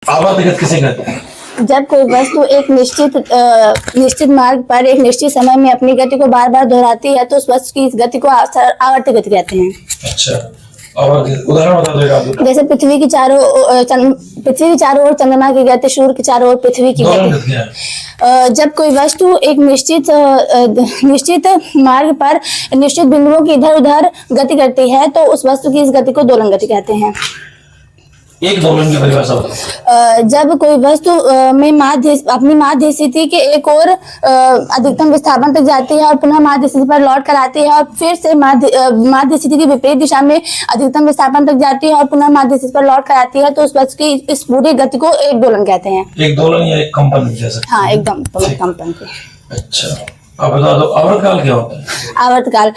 आवर्तगत किसे कहते हैं? जब कोई वस्तु एक निश्चित मार्ग पर एक निश्चित समय में अपनी गति को बार बार दोहराती है तो उस वस्तु की इस गति को आवर्त गति कहते हैं। अच्छा, उदाहरण बता दो आप। जैसे पृथ्वी की चारों ओर चंद्रमा की गति, सूर्य की चारों ओर पृथ्वी की गति। जब कोई वस्तु एक निश्चित मार्ग पर निश्चित बिंदुओं की इधर उधर गति करती है तो उस वस्तु की इस गति को दोलन गति कहते हैं। एक दोलन की परिभाषा बताओ। जब कोई वस्तु में अपनी माध्य स्थिति के एक और अधिकतम विस्थापन तक जाती है और पुनः माध्य स्थिति पर लौट कर आती है और फिर से माध्य स्थिति की विपरीत दिशा में अधिकतम विस्थापन तक जाती है और पुनः माध्य स्थिति पर लौट कर आती है तो उस वस्तु की इस पूरी गति को एक दोलन कहते हैं। एक दोलन या एक कंपन जैसा? हाँ, एकदम कंपन की। अच्छा, अब बता दो आवर्तकाल क्या होता है? आवर्तकाल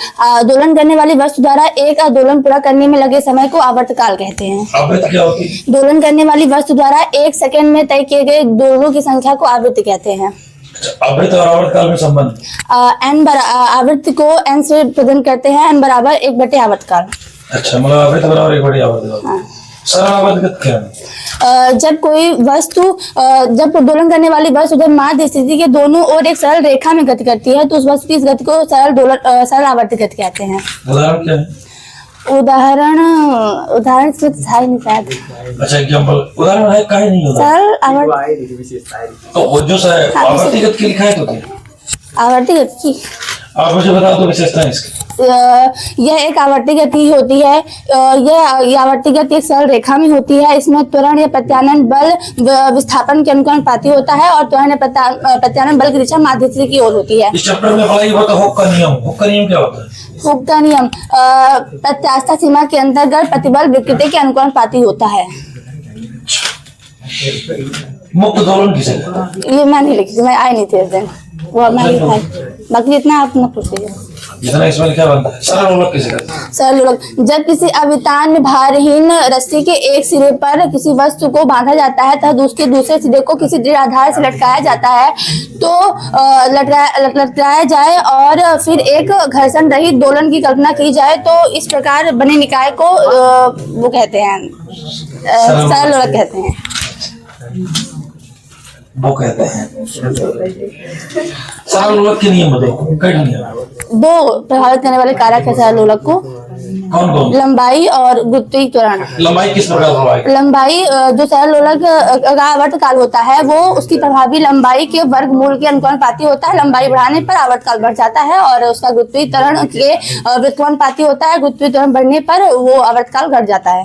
दोलन करने वाली वस्तु द्वारा एक दोलन पूरा करने में लगे समय को आवर्तकाल कहते हैं। आवृत्ति क्या होती है? दोलन करने वाली वस्तु द्वारा एक सेकंड में तय किए गए दोलनों की संख्या को आवृत्ति कहते हैं। अच्छा, आवृत्ति और आवर्तकाल में संबंध? आवृत्ति को n से प्रेजेंट करते हैं, n बराबर 1/, आवर्तकाल। अच्छा, मतलब आवृत्ति बराबर 1/, आवर्तकाल। सरल आवर्तगत क्या है? जब कोई वस्तु जब दोलन करने वाली वस्तु जब माध्य स्थिति के दोनों ओर एक सरल रेखा में गति करती है तो उस वस्तु की इस गति को सरल आवर्त गति कहते हैं। उदाहरण क्या है? उदाहरण से था नहीं शायद। अच्छा, एग्जांपल उदाहरण है, काहे नहीं होता? सरल आवर्त तो वो जो आवर्तगत की लिखा है तो क्या आवर्ती गति? आप मुझे बता दो विशेषताएं इसकी। यह एक आवर्ती गति होती है। यह आवर्ती गति एक सरल रेखा में होती है। इसमें त्वरण या प्रत्यानयन बल विस्थापन के अनुपाती होता है और त्वरण या प्रत्यानयन बल की दिशा माध्य स्थिति की ओर होती है। इस चैप्टर में पढ़ाई होता है हुक का नियम। हुक का नियम क्या होता है? हुक का नियम प्रत्यास्था सीमा के अंतर्गत प्रतिबल विकृति के अनुपाती होता है। मुक्त दोलन किसे कहते हैं? ये मैं नहीं लिखी, मैं आई नहीं थी उस दिन, वो मैं लिखा है। बाकी जितना आप न पूछिए। जितना इसमें क्या बनता है? सरल लोलक किसे कहते हैं? सरल लोलक जब किसी अवितान भारहीन रस्सी के एक सिरे पर किसी वस्तु को बांधा जाता है तथा उसके दूसरे सिरे को किसी दृढ़ आधार से लटकाया जाता है तो लटकाया जाए और फिर एक घर्षण रहित दोलन की कल्पना की जाए तो इस प्रकार बने निकाय को वो कहते हैं सरल लोलक कहते हैं। वो कहते हैं सरल लोलक के नियम बताओ। कई नियम? दो प्रभावित करने वाले कारक है सरल लोलक को। कौन कौन? लंबाई और गुरुत्वीय त्वरण। लंबाई किस प्रकार प्रभावित? लंबाई जो सरल लोलक का आवर्तकाल होता है वो उसकी प्रभावी लंबाई के वर्गमूल के अनुपाती होता है। लंबाई बढ़ाने पर आवर्तकाल बढ़ जाता है और उसका गुरुत्वीय त्वरण के व्युत्क्रमानुपाती होता है। गुरुत्वीय त्वरण बढ़ने पर वो आवर्तकाल घट जाता है।